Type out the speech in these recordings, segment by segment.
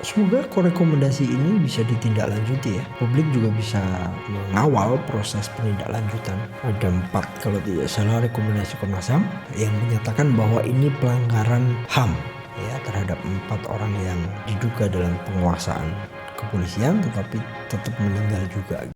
Semoga rekomendasi ini bisa ditindaklanjuti ya. Publik juga bisa mengawal proses penindaklanjutan. Ada 4 kalau tidak salah rekomendasi Komnas HAM yang menyatakan bahwa ini pelanggaran HAM ya terhadap 4 orang yang diduga dalam penguasaan kepolisian tetapi tetap meninggal juga.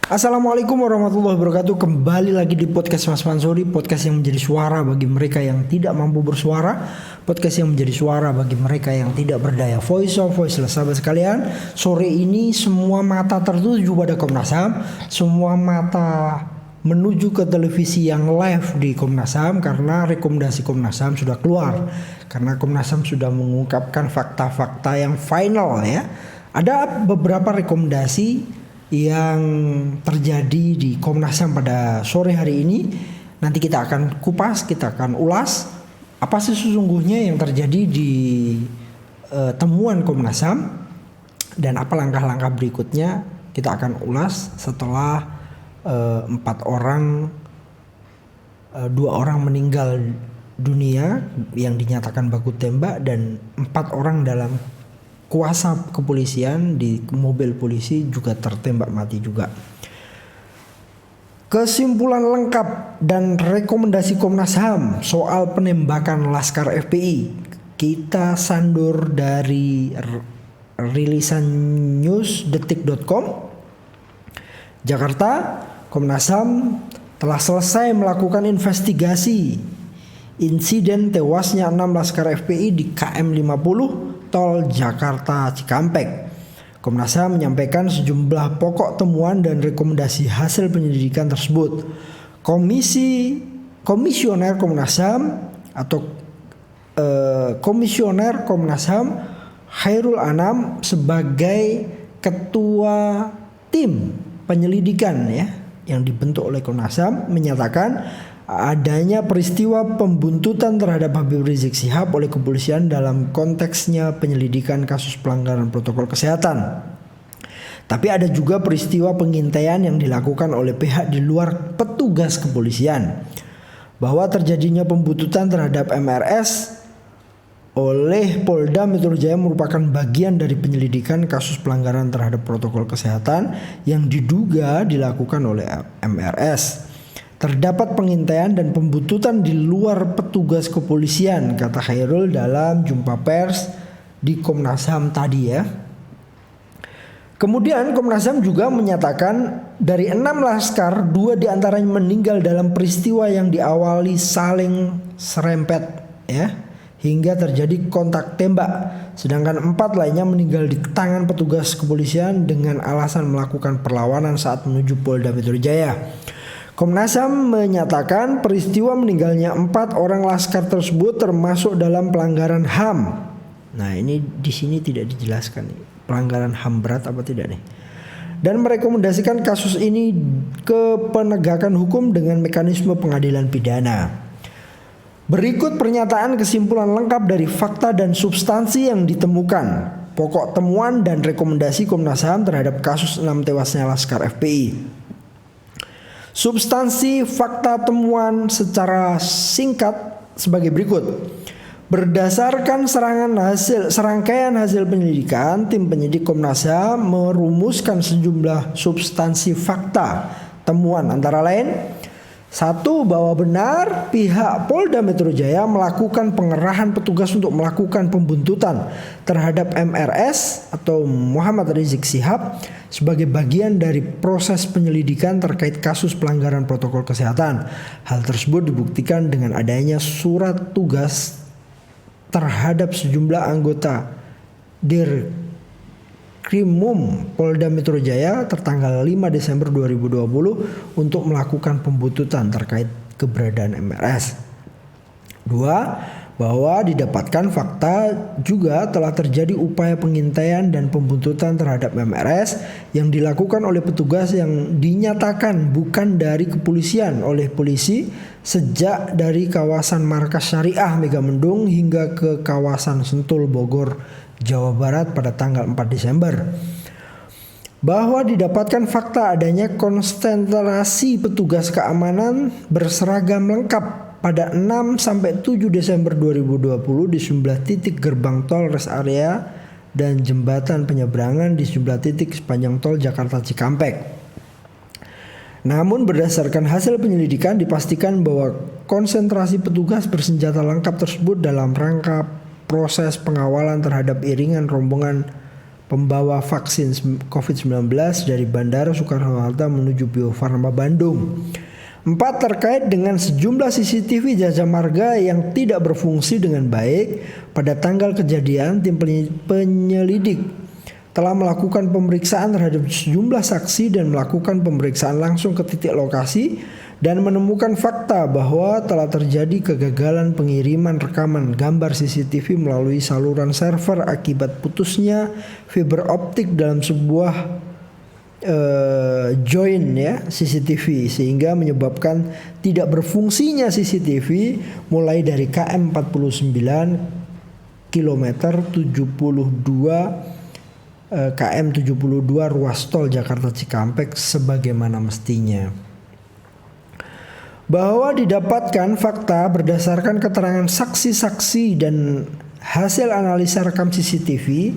Assalamualaikum warahmatullahi wabarakatuh. Kembali lagi di podcast Mas Mansuri, podcast yang menjadi suara bagi mereka yang tidak mampu bersuara, podcast yang menjadi suara bagi mereka yang tidak berdaya. Voice of voiceless, sahabat sekalian. Sore ini semua mata tertuju pada Komnas HAM, semua mata menuju ke televisi yang live di Komnas HAM karena rekomendasi Komnas HAM sudah keluar. Karena Komnas HAM sudah mengungkapkan fakta-fakta yang final ya. Ada beberapa rekomendasi yang terjadi di Komnas HAM pada sore hari ini. Nanti kita akan kupas, kita akan ulas apa sih sesungguhnya yang terjadi di temuan Komnas HAM dan apa langkah-langkah berikutnya. Kita akan ulas setelah 2 orang meninggal dunia yang dinyatakan baku tembak dan 4 orang dalam kuasa kepolisian di mobil polisi juga tertembak mati juga. Kesimpulan lengkap dan rekomendasi Komnas HAM soal penembakan Laskar FPI kita sandur dari rilisan newsdetik.com. Jakarta, Komnas HAM telah selesai melakukan investigasi insiden tewasnya 6 Laskar FPI di KM 50 Tol Jakarta Cikampek. Komnas HAM menyampaikan sejumlah pokok temuan dan rekomendasi hasil penyelidikan tersebut. Komisioner Komnas HAM atau Komisioner Komnas HAM Khairul Anam sebagai ketua tim penyelidikan ya yang dibentuk oleh Komnas HAM menyatakan adanya peristiwa pembuntutan terhadap Habib Rizik Syihab oleh kepolisian dalam konteksnya penyelidikan kasus pelanggaran protokol kesehatan. Tapi ada juga peristiwa pengintaian yang dilakukan oleh pihak di luar petugas kepolisian. Bahwa terjadinya pembuntutan terhadap MRS oleh Polda Metro Jaya merupakan bagian dari penyelidikan kasus pelanggaran terhadap protokol kesehatan yang diduga dilakukan oleh MRS. Terdapat pengintaian dan pembuntutan di luar petugas kepolisian, kata Khairul dalam jumpa pers di Komnas HAM tadi ya. Kemudian Komnas HAM juga menyatakan dari 6 laskar 2 diantaranya meninggal dalam peristiwa yang diawali saling serempet ya hingga terjadi kontak tembak. Sedangkan 4 lainnya meninggal di tangan petugas kepolisian dengan alasan melakukan perlawanan saat menuju Polda Metro Jaya. Komnas HAM menyatakan peristiwa meninggalnya 4 orang laskar tersebut termasuk dalam pelanggaran HAM. Nah ini di sini tidak dijelaskan nih, pelanggaran HAM berat apa tidak nih. Dan merekomendasikan kasus ini ke penegakan hukum dengan mekanisme pengadilan pidana. Berikut pernyataan kesimpulan lengkap dari fakta dan substansi yang ditemukan, pokok temuan dan rekomendasi Komnas HAM terhadap kasus 6 tewasnya Laskar FPI. Substansi fakta temuan secara singkat sebagai berikut. Berdasarkan serangkaian hasil penyelidikan, tim penyidik Komnas HAM merumuskan sejumlah substansi fakta temuan antara lain 1. Bahwa benar pihak Polda Metro Jaya melakukan pengerahan petugas untuk melakukan pembuntutan terhadap MRS atau Muhammad Rizik Syihab sebagai bagian dari proses penyelidikan terkait kasus pelanggaran protokol kesehatan. Hal tersebut dibuktikan dengan adanya surat tugas terhadap sejumlah anggota Dirkrimum Polda Metro Jaya tertanggal 5 Desember 2020 untuk melakukan pembuntutan terkait keberadaan MRS. 2. Bahwa didapatkan fakta juga telah terjadi upaya pengintaian dan pembuntutan terhadap MRS yang dilakukan oleh petugas yang dinyatakan bukan dari kepolisian oleh polisi sejak dari kawasan Markas Syariah Megamendung hingga ke kawasan Sentul Bogor, Jawa Barat pada tanggal 4 Desember. Bahwa didapatkan fakta adanya konsentrasi petugas keamanan berseragam lengkap pada 6 sampai 7 Desember 2020 di sejumlah titik gerbang tol rest area dan jembatan penyeberangan di sejumlah titik sepanjang tol Jakarta Cikampek. Namun berdasarkan hasil penyelidikan dipastikan bahwa konsentrasi petugas bersenjata lengkap tersebut dalam rangka proses pengawalan terhadap iringan rombongan pembawa vaksin COVID-19 dari Bandara Soekarno-Hatta menuju Bio Farma Bandung. 4. Terkait dengan sejumlah CCTV jasa marga yang tidak berfungsi dengan baik pada tanggal kejadian, tim penyelidik telah melakukan pemeriksaan terhadap sejumlah saksi dan melakukan pemeriksaan langsung ke titik lokasi dan menemukan fakta bahwa telah terjadi kegagalan pengiriman rekaman gambar CCTV melalui saluran server akibat putusnya fiber optik dalam sebuah join CCTV sehingga menyebabkan tidak berfungsinya CCTV mulai dari KM 49 kilometer 72 KM 72 ruas tol Jakarta Cikampek sebagaimana mestinya. Bahwa didapatkan fakta berdasarkan keterangan saksi-saksi dan hasil analisa rekam CCTV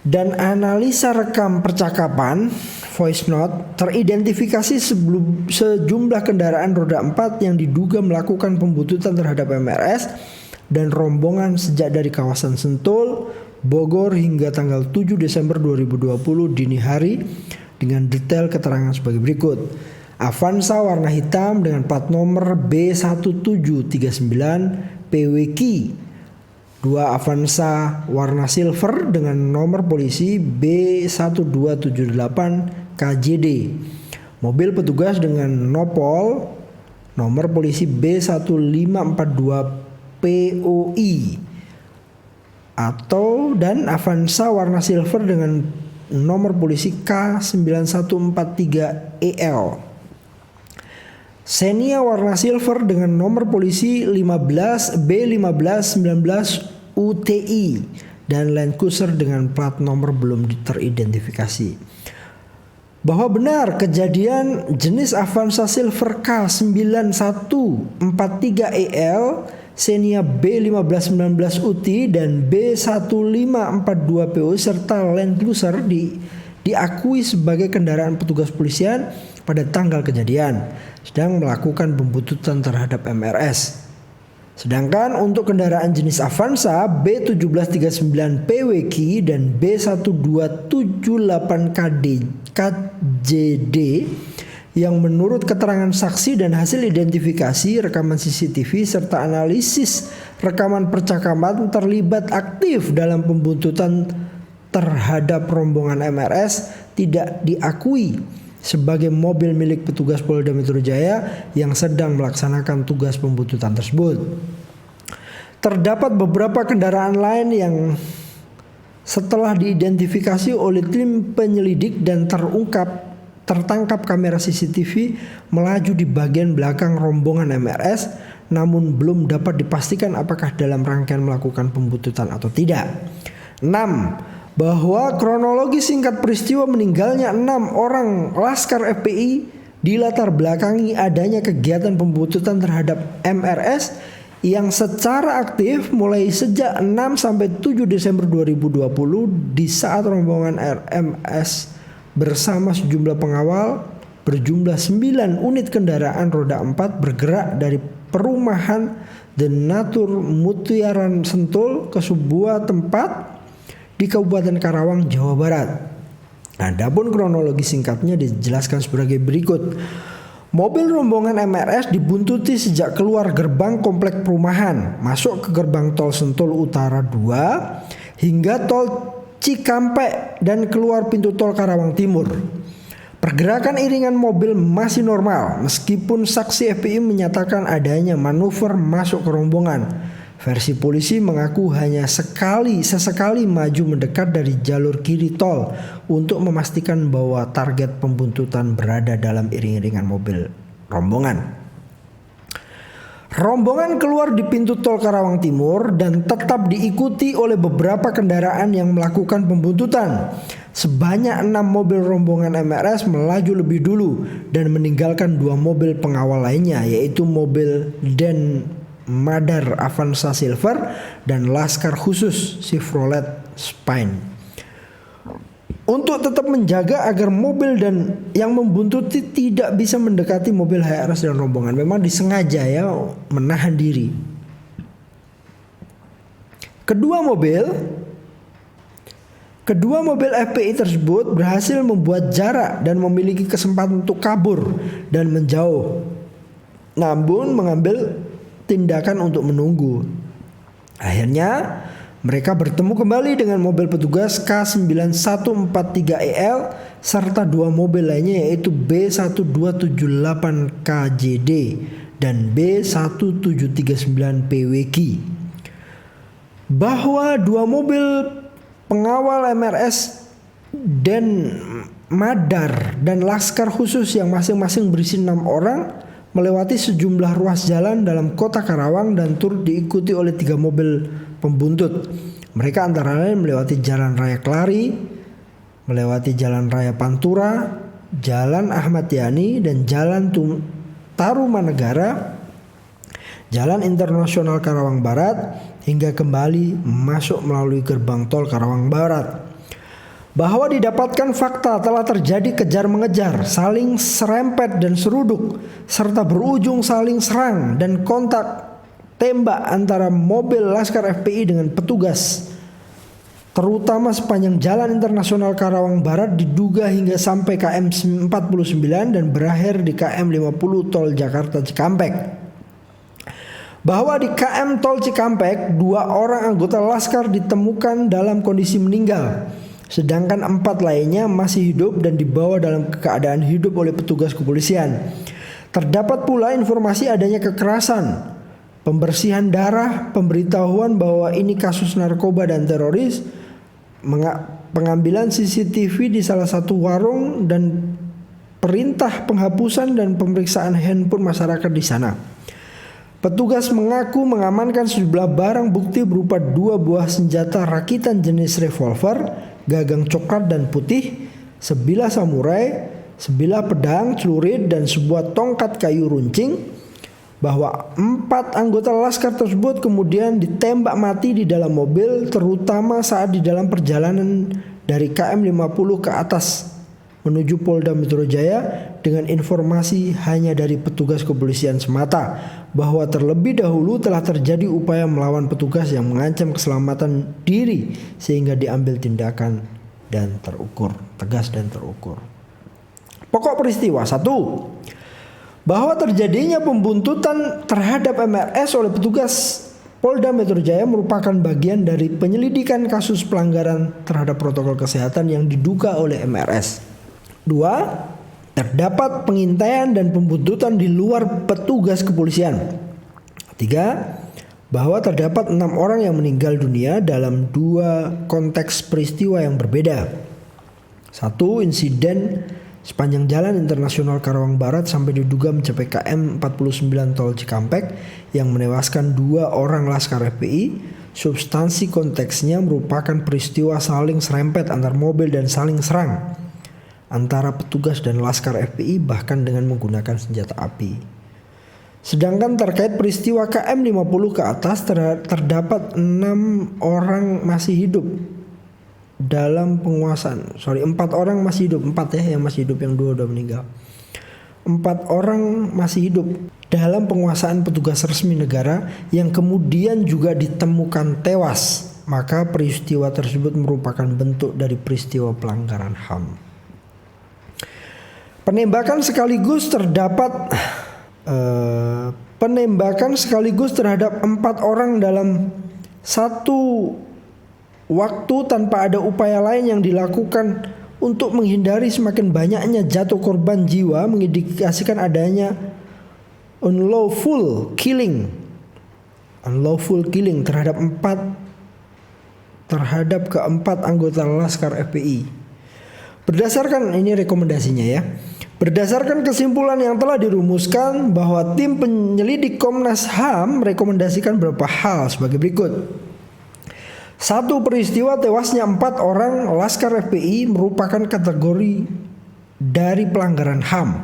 dan analisa rekam percakapan voice note, teridentifikasi sejumlah kendaraan roda 4 yang diduga melakukan pembuntutan terhadap MRS dan rombongan sejak dari kawasan Sentul, Bogor hingga tanggal 7 Desember 2020 dini hari dengan detail keterangan sebagai berikut. Avanza warna hitam dengan plat nomor B1739 PWQ. 2 Avanza warna silver dengan nomor polisi B1278 KJD. Mobil petugas dengan nopol nomor polisi B1542 POI. Dan Avanza warna silver dengan nomor polisi K9143EL. Xenia warna silver dengan nomor polisi 15B1519 UTI dan Land Cruiser dengan plat nomor belum teridentifikasi. Bahwa benar kejadian jenis Avanza silver K9143EL, Xenia B1519 UTI dan B1542 PO serta Land Cruiser diakui sebagai kendaraan petugas polisian pada tanggal kejadian sedang melakukan pembuntutan terhadap MRS. Sedangkan untuk kendaraan jenis Avanza B1739 PWQ dan B1278 KJD yang menurut keterangan saksi dan hasil identifikasi rekaman CCTV serta analisis rekaman percakapan terlibat aktif dalam pembuntutan terhadap rombongan MRS tidak diakui sebagai mobil milik petugas Polda Metro Jaya yang sedang melaksanakan tugas pembuntutan tersebut. Terdapat beberapa kendaraan lain yang setelah diidentifikasi oleh tim penyelidik dan tertangkap kamera CCTV melaju di bagian belakang rombongan MRS, namun belum dapat dipastikan apakah dalam rangkaian melakukan pembuntutan atau tidak. 6. Bahwa kronologi singkat peristiwa meninggalnya 6 orang Laskar FPI dilatar belakangi adanya kegiatan pembuntutan terhadap MRS yang secara aktif mulai sejak 6 sampai 7 Desember 2020 di saat rombongan RMS bersama sejumlah pengawal berjumlah 9 unit kendaraan roda 4 bergerak dari perumahan The Natur Mutiaran Sentul ke sebuah tempat di Kabupaten Karawang, Jawa Barat. Adapun kronologi singkatnya dijelaskan sebagai berikut. Mobil rombongan MRS dibuntuti sejak keluar gerbang komplek perumahan, masuk ke gerbang tol Sentul Utara 2 hingga tol Cikampek dan keluar pintu tol Karawang Timur. Pergerakan iringan mobil masih normal meskipun saksi FPI menyatakan adanya manuver masuk ke rombongan. Versi polisi mengaku hanya sesekali maju mendekat dari jalur kiri tol untuk memastikan bahwa target pembuntutan berada dalam iring-iringan mobil rombongan. Rombongan keluar di pintu tol Karawang Timur dan tetap diikuti oleh beberapa kendaraan yang melakukan pembuntutan. Sebanyak 6 mobil rombongan MRS melaju lebih dulu dan meninggalkan 2 mobil pengawal lainnya, yaitu mobil Dan Madar Avanza Silver dan Laskar Khusus Chevrolet Spine. Untuk tetap menjaga agar mobil dan yang membuntuti tidak bisa mendekati mobil HRS dan rombongan, memang disengaja ya menahan diri. Kedua mobil FPI tersebut berhasil membuat jarak dan memiliki kesempatan untuk kabur dan menjauh, namun mengambil tindakan untuk menunggu. Akhirnya mereka bertemu kembali dengan mobil petugas K9143EL serta 2 mobil lainnya, yaitu B1278KJD dan B1739PWQ. Bahwa 2 mobil pengawal MRS Dan Madar dan Laskar Khusus yang masing-masing berisi 6 orang melewati sejumlah ruas jalan dalam kota Karawang dan turut diikuti oleh 3 mobil pembuntut. Mereka antara lain melewati Jalan Raya Kelari, melewati Jalan Raya Pantura, Jalan Ahmad Yani, dan Jalan Tarumanegara, Jalan Internasional Karawang Barat, hingga kembali masuk melalui gerbang tol Karawang Barat. Bahwa didapatkan fakta telah terjadi kejar-mengejar, saling serempet dan seruduk, serta berujung saling serang dan kontak tembak antara mobil Laskar FPI dengan petugas, terutama sepanjang Jalan Internasional Karawang Barat, diduga hingga sampai KM 49 dan berakhir di KM 50 Tol Jakarta Cikampek. Bahwa di KM Tol Cikampek 2 orang anggota Laskar ditemukan dalam kondisi meninggal, sedangkan 4 lainnya masih hidup dan dibawa dalam keadaan hidup oleh petugas kepolisian. Terdapat pula informasi adanya kekerasan, pembersihan darah, pemberitahuan bahwa ini kasus narkoba dan teroris, pengambilan CCTV di salah satu warung, dan perintah penghapusan dan pemeriksaan handphone masyarakat di sana. Petugas mengaku mengamankan sejumlah barang bukti berupa 2 buah senjata rakitan jenis revolver, gagang coklat dan putih, sebilah samurai, sebilah pedang, celurit, dan sebuah tongkat kayu runcing. Bahwa 4 anggota Laskar tersebut kemudian ditembak mati di dalam mobil, terutama saat di dalam perjalanan dari KM 50 ke atas menuju Polda Metro Jaya, dengan informasi hanya dari petugas kepolisian semata bahwa terlebih dahulu telah terjadi upaya melawan petugas yang mengancam keselamatan diri, sehingga diambil tindakan dan tegas dan terukur. Pokok peristiwa: 1. Bahwa terjadinya pembuntutan terhadap MRS oleh petugas Polda Metro Jaya merupakan bagian dari penyelidikan kasus pelanggaran terhadap protokol kesehatan yang diduga oleh MRS. 2. Terdapat pengintaian dan pembuntutan di luar petugas kepolisian. 3. Bahwa terdapat 6 orang yang meninggal dunia dalam 2 konteks peristiwa yang berbeda. 1. Insiden sepanjang Jalan Internasional Karawang Barat sampai diduga mencapai KM 49 Tol Cikampek yang menewaskan 2 orang Laskar FPI. Substansi konteksnya merupakan peristiwa saling serempet antar mobil dan saling serang antara petugas dan Laskar FPI, bahkan dengan menggunakan senjata api. Sedangkan terkait peristiwa KM 50 ke atas terdapat 6 orang masih hidup dalam penguasaan. 4 orang masih hidup, 4 ya yang masih hidup, yang 2 udah meninggal. 4 orang masih hidup dalam penguasaan petugas resmi negara yang kemudian juga ditemukan tewas. Maka peristiwa tersebut merupakan bentuk dari peristiwa pelanggaran HAM. Penembakan sekaligus terhadap 4 orang dalam satu waktu tanpa ada upaya lain yang dilakukan untuk menghindari semakin banyaknya jatuh korban jiwa mengindikasikan adanya unlawful killing terhadap keempat anggota Laskar FPI. Berdasarkan ini rekomendasinya ya. Berdasarkan kesimpulan yang telah dirumuskan bahwa tim penyelidik Komnas HAM merekomendasikan beberapa hal sebagai berikut. 1. Peristiwa tewasnya 4 orang Laskar FPI merupakan kategori dari pelanggaran HAM.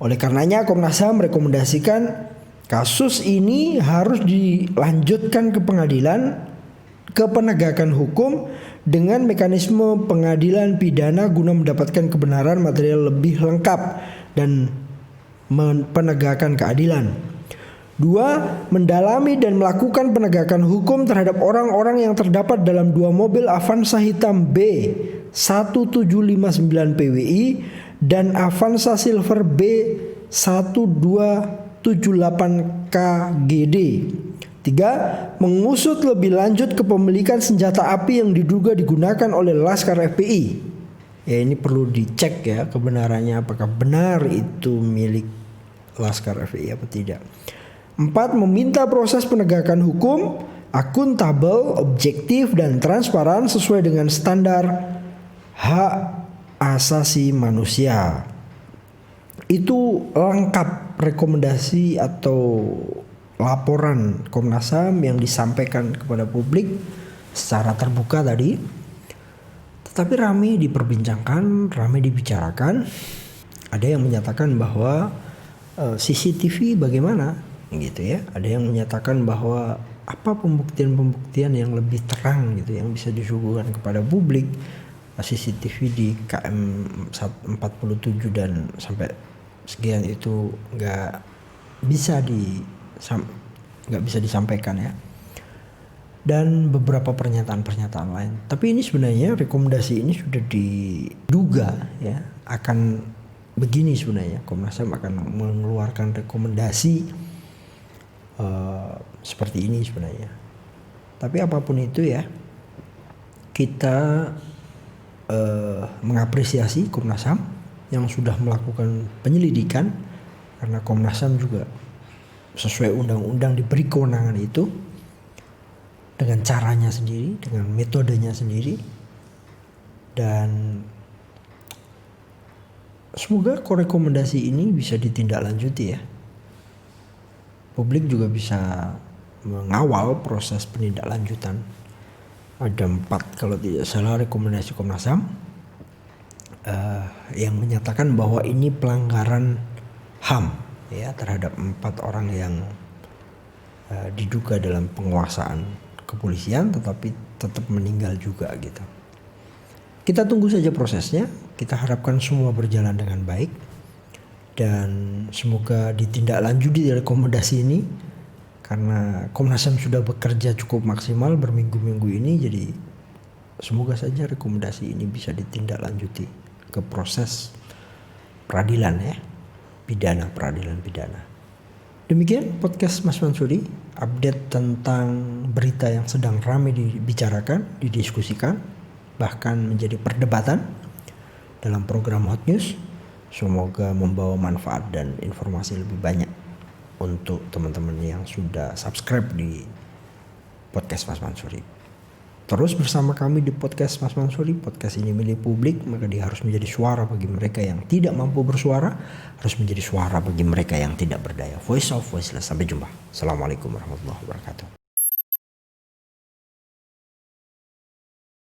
Oleh karenanya Komnas HAM merekomendasikan kasus ini harus dilanjutkan ke pengadilan, ke penegakan hukum dengan mekanisme pengadilan pidana guna mendapatkan kebenaran material lebih lengkap dan penegakan keadilan. 2. Mendalami dan melakukan penegakan hukum terhadap orang-orang yang terdapat dalam 2 mobil Avanza hitam B 1759 PWI dan Avanza Silver B 1278 KGD. 3. Mengusut lebih lanjut kepemilikan senjata api yang diduga digunakan oleh Laskar FPI. Ya, ini perlu dicek ya kebenarannya, apakah benar itu milik Laskar FPI apa tidak. 4. Meminta proses penegakan hukum akuntabel, objektif dan transparan sesuai dengan standar hak asasi manusia. Itu lengkap rekomendasi atau laporan Komnas HAM yang disampaikan kepada publik secara terbuka tadi. Tetapi ramai diperbincangkan, ramai dibicarakan. Ada yang menyatakan bahwa CCTV bagaimana gitu ya. Ada yang menyatakan bahwa apa pembuktian-pembuktian yang lebih terang gitu yang bisa disuguhkan kepada publik. CCTV di KM 47 dan sampai sekian itu nggak bisa disampaikan ya, dan beberapa pernyataan-pernyataan lain. Tapi ini sebenarnya rekomendasi ini sudah diduga ya akan begini. Sebenarnya Komnas HAM akan mengeluarkan rekomendasi seperti ini sebenarnya. Tapi apapun itu ya, kita mengapresiasi Komnas HAM yang sudah melakukan penyelidikan, karena Komnas HAM juga sesuai undang-undang diberi kewenangan itu dengan caranya sendiri, dengan metodenya sendiri, dan semoga rekomendasi ini bisa ditindaklanjuti ya. Publik juga bisa mengawal proses penindaklanjutan. Ada 4 kalau tidak salah rekomendasi Komnas HAM yang menyatakan bahwa ini pelanggaran HAM ya terhadap 4 orang yang diduga dalam penguasaan kepolisian tetapi tetap meninggal juga gitu. Kita tunggu saja prosesnya. Kita harapkan semua berjalan dengan baik dan semoga ditindaklanjuti rekomendasi ini, karena Komnas HAM sudah bekerja cukup maksimal berminggu-minggu ini. Jadi semoga saja rekomendasi ini bisa ditindaklanjuti ke proses peradilan ya, peradilan pidana. Demikian podcast Mas Mansuri, update tentang berita yang sedang ramai dibicarakan, didiskusikan, bahkan menjadi perdebatan dalam program Hot News. Semoga membawa manfaat dan informasi lebih banyak untuk teman-teman yang sudah subscribe di podcast Mas Mansuri. Terus bersama kami di podcast Mas Mansuri. Podcast ini milik publik, maka dia harus menjadi suara bagi mereka yang tidak mampu bersuara, harus menjadi suara bagi mereka yang tidak berdaya. Voice of voiceless. Sampai jumpa. Assalamualaikum warahmatullahi wabarakatuh.